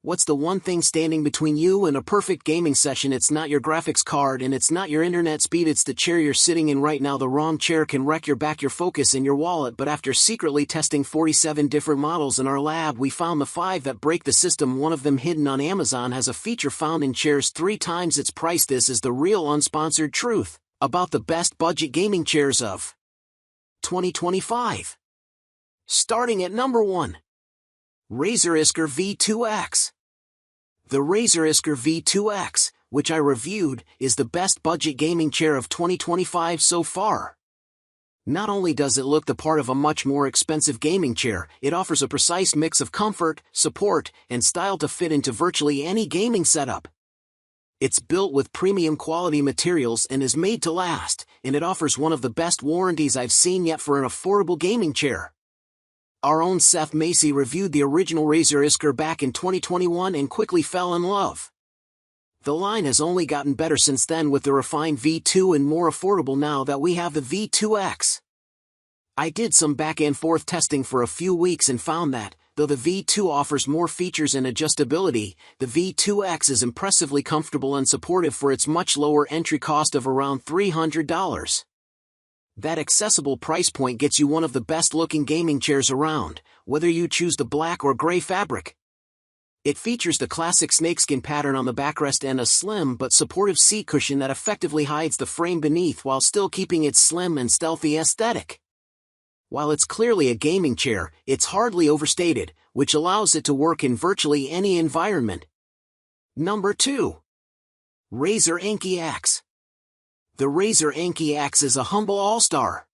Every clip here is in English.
What's the one thing standing between you and a perfect gaming session? It's not your graphics card and it's not your internet speed, it's the chair you're sitting in right now. The wrong chair can wreck your back, your focus, and your wallet, but after secretly testing 47 different models in our lab, we found the 5 that break the system. One of them, hidden on Amazon, has a feature found in chairs 3 times its price. This is the real unsponsored truth about the best budget gaming chairs of 2025. Starting at number 1. Razer Iskur V2 X. The Razer Iskur V2 X, which I reviewed, is the best budget gaming chair of 2025 so far. Not only does it look the part of a much more expensive gaming chair, it offers a precise mix of comfort, support, and style to fit into virtually any gaming setup. It's built with premium quality materials and is made to last, and it offers one of the best warranties I've seen yet for an affordable gaming chair. Our own Seth Macy reviewed the original Razer Iskur back in 2021 and quickly fell in love. The line has only gotten better since then, with the refined V2 and more affordable now that we have the V2 X. I did some back and forth testing for a few weeks and found that, though the V2 offers more features and adjustability, the V2 X is impressively comfortable and supportive for its much lower entry cost of around $300. That accessible price point gets you one of the best-looking gaming chairs around, whether you choose the black or gray fabric. It features the classic snakeskin pattern on the backrest and a slim but supportive seat cushion that effectively hides the frame beneath while still keeping its slim and stealthy aesthetic. While it's clearly a gaming chair, it's hardly overstated, which allows it to work in virtually any environment. Number 2. Razer Enki X. The Razer Enki X is a humble all-star.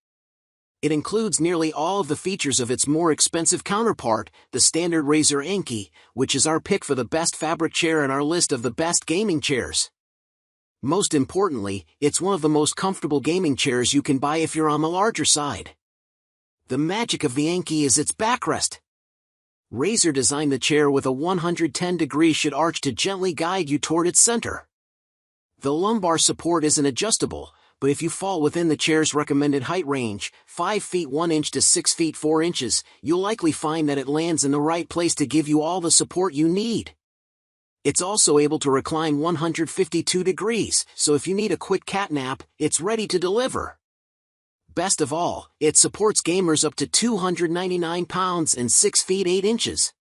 It includes nearly all of the features of its more expensive counterpart, the standard Razer Enki, which is our pick for the best fabric chair in our list of the best gaming chairs. Most importantly, it's one of the most comfortable gaming chairs you can buy if you're on the larger side. The magic of the Enki is its backrest. Razer designed the chair with a 110-degree should arch to gently guide you toward its center. The lumbar support isn't adjustable, but if you fall within the chair's recommended height range, 5 feet 1 inch to 6 feet 4 inches, you'll likely find that it lands in the right place to give you all the support you need. It's also able to recline 152 degrees, so if you need a quick cat nap, it's ready to deliver. Best of all, it supports gamers up to 299 pounds and 6 feet 8 inches.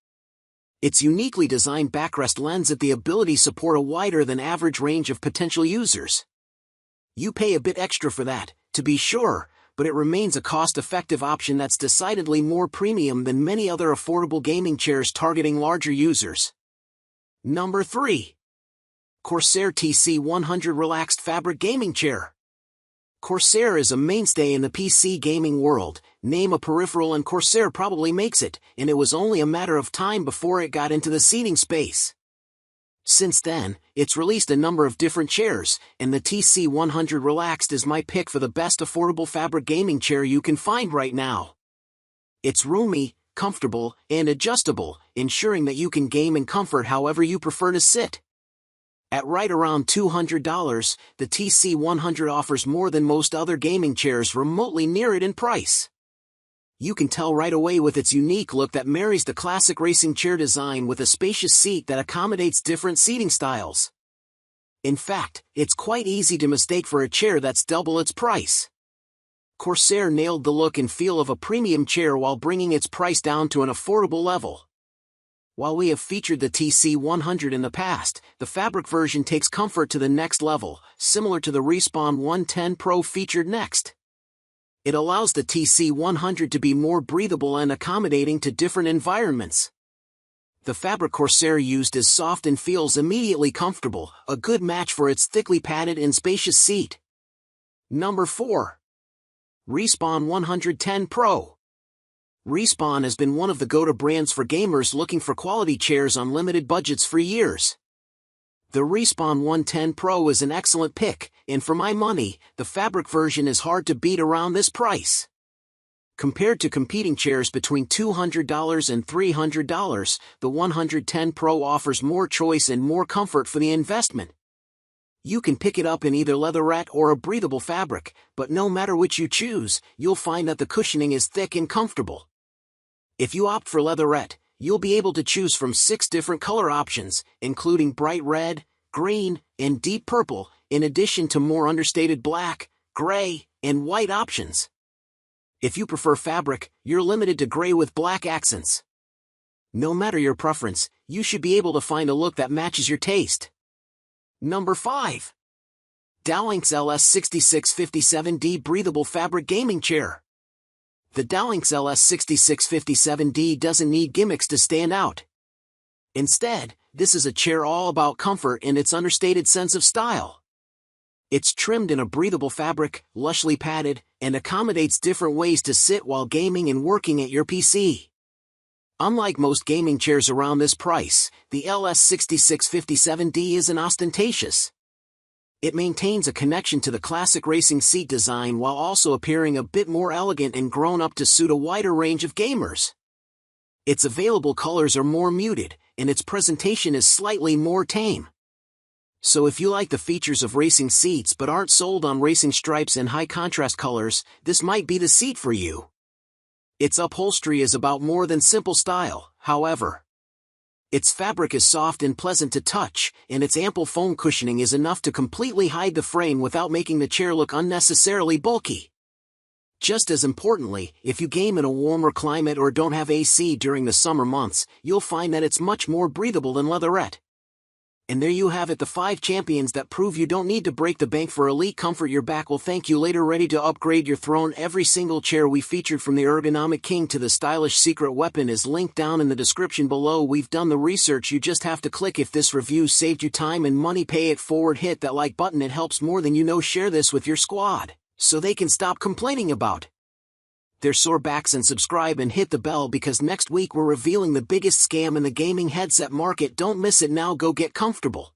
Its uniquely designed backrest lends it the ability to support a wider than average range of potential users. You pay a bit extra for that, to be sure, but it remains a cost-effective option that's decidedly more premium than many other affordable gaming chairs targeting larger users. Number 3. Corsair TC100 Relaxed Fabric Gaming Chair. Corsair is a mainstay in the PC gaming world. Name a peripheral and Corsair probably makes it, and it was only a matter of time before it got into the seating space. Since then, it's released a number of different chairs, and the TC100 Relaxed is my pick for the best affordable fabric gaming chair you can find right now. It's roomy, comfortable, and adjustable, ensuring that you can game in comfort however you prefer to sit. At right around $200, the TC100 offers more than most other gaming chairs remotely near it in price. You can tell right away with its unique look that marries the classic racing chair design with a spacious seat that accommodates different seating styles. In fact, it's quite easy to mistake for a chair that's double its price. Corsair nailed the look and feel of a premium chair while bringing its price down to an affordable level. While we have featured the TC100 in the past, the fabric version takes comfort to the next level, similar to the Respawn 110 Pro featured next. It allows the TC100 to be more breathable and accommodating to different environments. The fabric Corsair used is soft and feels immediately comfortable, a good match for its thickly padded and spacious seat. Number 4. Respawn 110 Pro. Respawn has been one of the go-to brands for gamers looking for quality chairs on limited budgets for years. The Respawn 110 Pro is an excellent pick, and for my money, the fabric version is hard to beat around this price. Compared to competing chairs between $200 and $300, the 110 Pro offers more choice and more comfort for the investment. You can pick it up in either leatherette or a breathable fabric, but no matter which you choose, you'll find that the cushioning is thick and comfortable. If you opt for leatherette, You'll be able to choose from 6 different color options, including bright red, green, and deep purple, in addition to more understated black, gray, and white options. If you prefer fabric, you're limited to gray with black accents. No matter your preference, you should be able to find a look that matches your taste. Number 5. Dowinx LS6657D Breathable Fabric Gaming Chair. The Dowinx LS6657D doesn't need gimmicks to stand out. Instead, this is a chair all about comfort and its understated sense of style. It's trimmed in a breathable fabric, lushly padded, and accommodates different ways to sit while gaming and working at your PC. Unlike most gaming chairs around this price, the LS6657D isn't ostentatious. It maintains a connection to the classic racing seat design while also appearing a bit more elegant and grown up to suit a wider range of gamers. Its available colors are more muted, and its presentation is slightly more tame. So if you like the features of racing seats but aren't sold on racing stripes and high contrast colors, this might be the seat for you. Its upholstery is about more than simple style, however. Its fabric is soft and pleasant to touch, and its ample foam cushioning is enough to completely hide the frame without making the chair look unnecessarily bulky. Just as importantly, if you game in a warmer climate or don't have AC during the summer months, you'll find that it's much more breathable than leatherette. And there you have it, the 5 champions that prove you don't need to break the bank for elite comfort. Your back will thank you later. Ready to upgrade your throne? Every single chair we featured, from the ergonomic king to the stylish secret weapon, is linked down in the description below. We've done the research, you just have to click. If this review saved you time and money, pay it forward. Hit that like button, it helps more than you know. Share this with your squad, so they can stop complaining about their sore backs, and subscribe and hit the bell, because next week we're revealing the biggest scam in the gaming headset market. Don't miss it. Now go get comfortable.